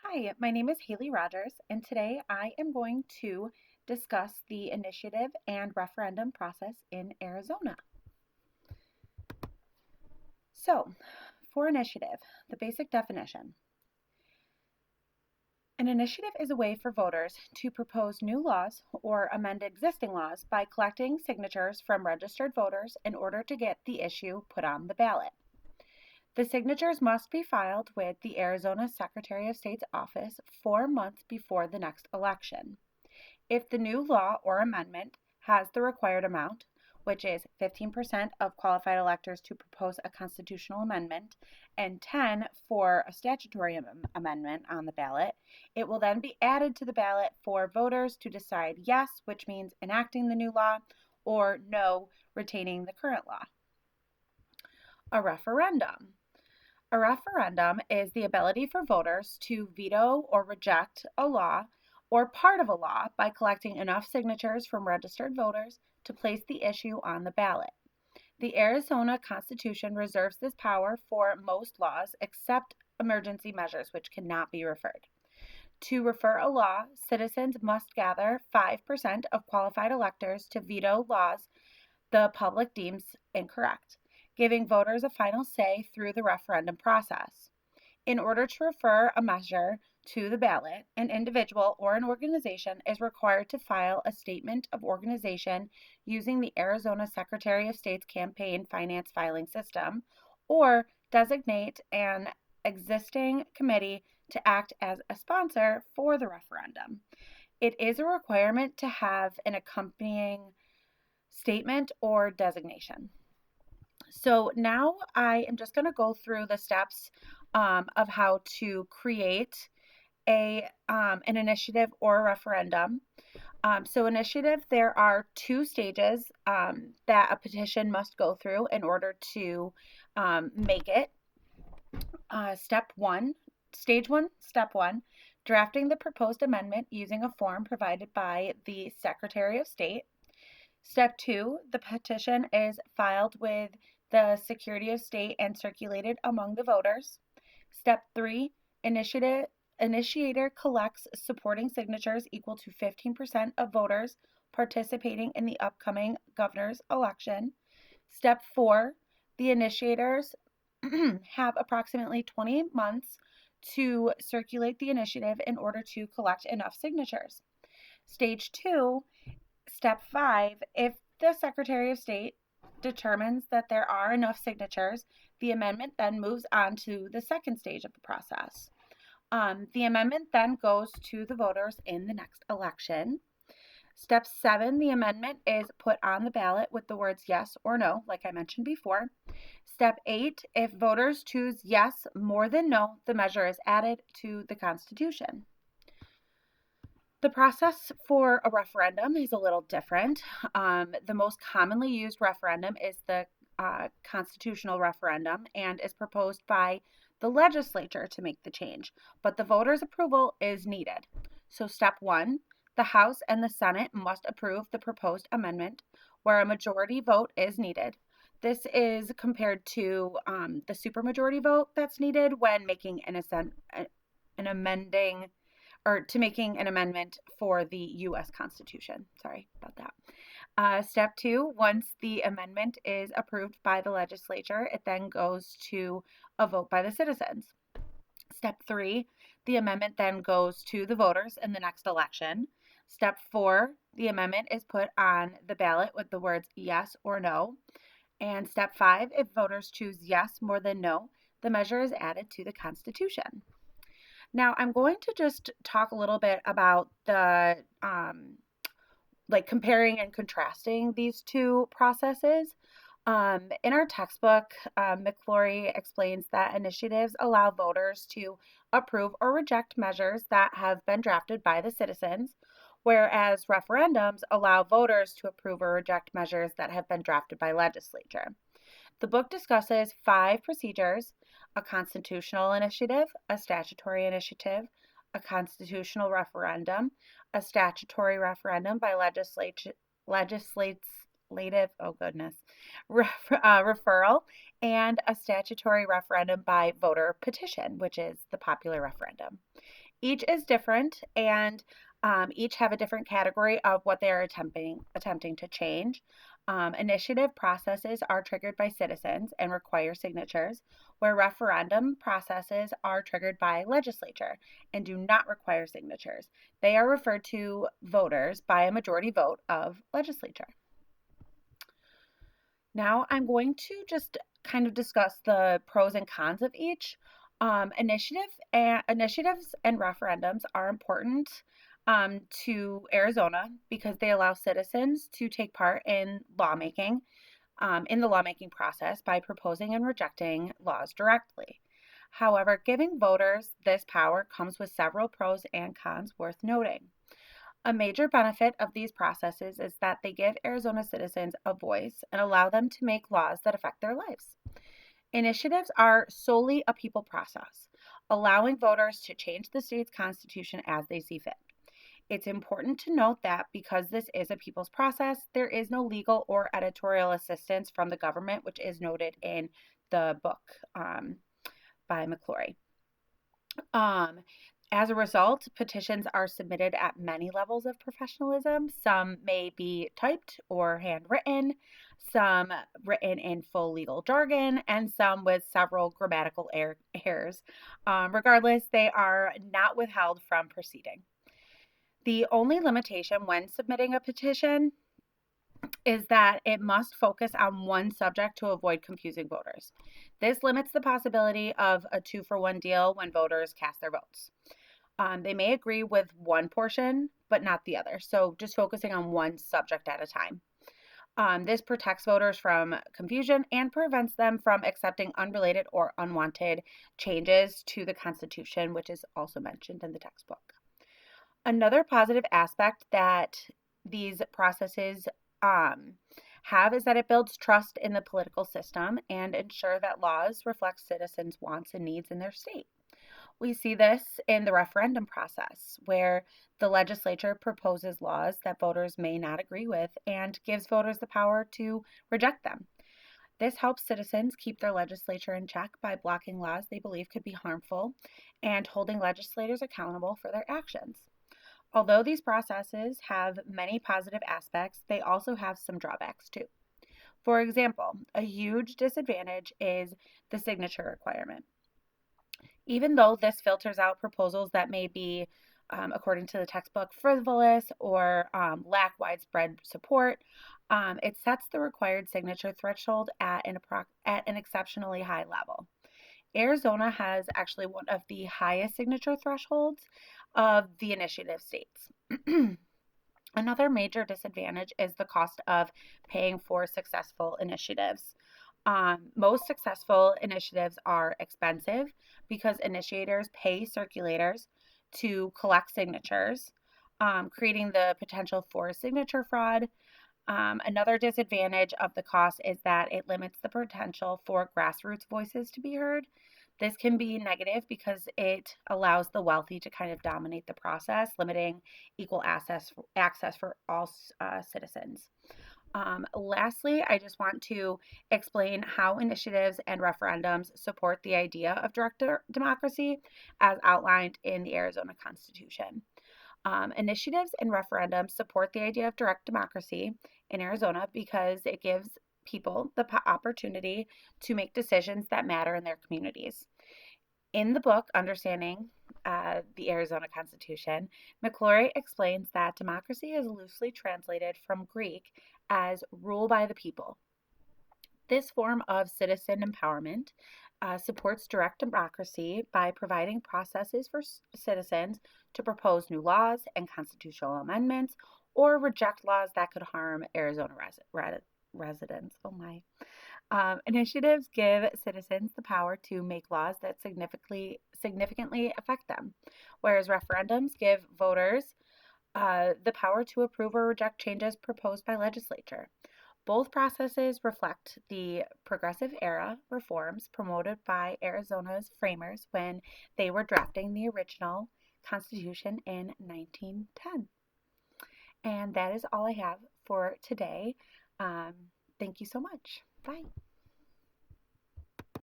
Hi, my name is Haley Rogers, and today I am going to discuss the initiative and referendum process in Arizona. So, for initiative, the basic definition. An initiative is a way for voters to propose new laws or amend existing laws by collecting signatures from registered voters in order to get the issue put on the ballot. The signatures must be filed with the Arizona Secretary of State's office 4 months before the next election. If the new law or amendment has the required amount, which is 15% of qualified electors to propose a constitutional amendment and 10 for a statutory amendment on the ballot, it will then be added to the ballot for voters to decide yes, which means enacting the new law, or no, retaining the current law. A referendum. A referendum is the ability for voters to veto or reject a law or part of a law by collecting enough signatures from registered voters to place the issue on the ballot. The Arizona Constitution reserves this power for most laws except emergency measures, which cannot be referred. To refer a law, citizens must gather 5% of qualified electors to veto laws the public deems incorrect, giving voters a final say through the referendum process. In order to refer a measure to the ballot, an individual or an organization is required to file a statement of organization using the Arizona Secretary of State's campaign finance filing system or designate an existing committee to act as a sponsor for the referendum. It is a requirement to have an accompanying statement or designation. So now I am just going to go through the steps of how to create an initiative or a referendum. So initiative, there are two stages that a petition must go through in order to make it. Step one, drafting the proposed amendment using a form provided by the Secretary of State. Step 2, the petition is filed with the Secretary of State and circulated among the voters. Step 3, initiator collects supporting signatures equal to 15% of voters participating in the upcoming governor's election. Step 4, the initiators have approximately 20 months to circulate the initiative in order to collect enough signatures. Stage 2, Step 5, if the Secretary of State determines that there are enough signatures, the amendment then moves on to the second stage of the process. The amendment then goes to the voters in the next election. Step 7, the amendment is put on the ballot with the words yes or no, like I mentioned before. Step 8, if voters choose yes more than no, the measure is added to the Constitution. The process for a referendum is a little different. The most commonly used referendum is the constitutional referendum and is proposed by the legislature to make the change, but the voters' approval is needed. So step 1, the House and the Senate must approve the proposed amendment where a majority vote is needed. This is compared to the supermajority vote that's needed when making making an amendment for the U.S. Constitution. Sorry about that. Step 2, once the amendment is approved by the legislature, it then goes to a vote by the citizens. Step 3, the amendment then goes to the voters in the next election. Step 4, the amendment is put on the ballot with the words yes or no. And step 5, if voters choose yes more than no, the measure is added to the Constitution. Now, I'm going to just talk a little bit about the comparing and contrasting these two processes. In our textbook, McFlory explains that initiatives allow voters to approve or reject measures that have been drafted by the citizens, whereas referendums allow voters to approve or reject measures that have been drafted by legislature. The book discusses 5 procedures: a constitutional initiative, a statutory initiative, a constitutional referendum, a statutory referendum by referral, and a statutory referendum by voter petition, which is the popular referendum. Each is different, and each have a different category of what they are attempting to change. Initiative processes are triggered by citizens and require signatures, where referendum processes are triggered by legislature and do not require signatures. They are referred to voters by a majority vote of legislature. Now I'm going to just kind of discuss the pros and cons of each. Initiatives and referendums are important to Arizona because they allow citizens to take part in lawmaking, in the lawmaking process by proposing and rejecting laws directly. However, giving voters this power comes with several pros and cons worth noting. A major benefit of these processes is that they give Arizona citizens a voice and allow them to make laws that affect their lives. Initiatives are solely a people process, allowing voters to change the state's constitution as they see fit. It's important to note that because this is a people's process, there is no legal or editorial assistance from the government, which is noted in the book by McClory. Um, as a result, petitions are submitted at many levels of professionalism. Some may be typed or handwritten, some written in full legal jargon, and some with several grammatical errors. Regardless, they are not withheld from proceeding. The only limitation when submitting a petition is that it must focus on one subject to avoid confusing voters. This limits the possibility of a 2-for-1 deal when voters cast their votes. They may agree with one portion, but not the other. So just focusing on one subject at a time. This protects voters from confusion and prevents them from accepting unrelated or unwanted changes to the Constitution, which is also mentioned in the textbook. Another positive aspect that these processes have is that it builds trust in the political system and ensure that laws reflect citizens' wants and needs in their state. We see this in the referendum process, where the legislature proposes laws that voters may not agree with and gives voters the power to reject them. This helps citizens keep their legislature in check by blocking laws they believe could be harmful and holding legislators accountable for their actions. Although these processes have many positive aspects, they also have some drawbacks too. For example, a huge disadvantage is the signature requirement. Even though this filters out proposals that may be, according to the textbook, frivolous or lack widespread support, it sets the required signature threshold at an exceptionally high level. Arizona has actually one of the highest signature thresholds of the initiative states. Another major disadvantage is the cost of paying for successful initiatives. Most successful initiatives are expensive because initiators pay circulators to collect signatures, creating the potential for signature fraud. Another disadvantage of the cost is that it limits the potential for grassroots voices to be heard. This can be negative because it allows the wealthy to kind of dominate the process, limiting equal access for all citizens. Lastly, I just want to explain how initiatives and referendums support the idea of direct democracy as outlined in the Arizona Constitution. Initiatives and referendums support the idea of direct democracy in Arizona because it gives people the opportunity to make decisions that matter in their communities. In the book, Understanding the Arizona Constitution, McClory explains that democracy is loosely translated from Greek as rule by the people. This form of citizen empowerment supports direct democracy by providing processes for citizens to propose new laws and constitutional amendments or reject laws that could harm Arizona residents. Oh my. Initiatives give citizens the power to make laws that significantly affect them, whereas referendums give voters the power to approve or reject changes proposed by legislature. Both processes reflect the progressive era reforms promoted by Arizona's framers when they were drafting the original Constitution in 1910. And that is all I have for today. Thank you so much. Bye.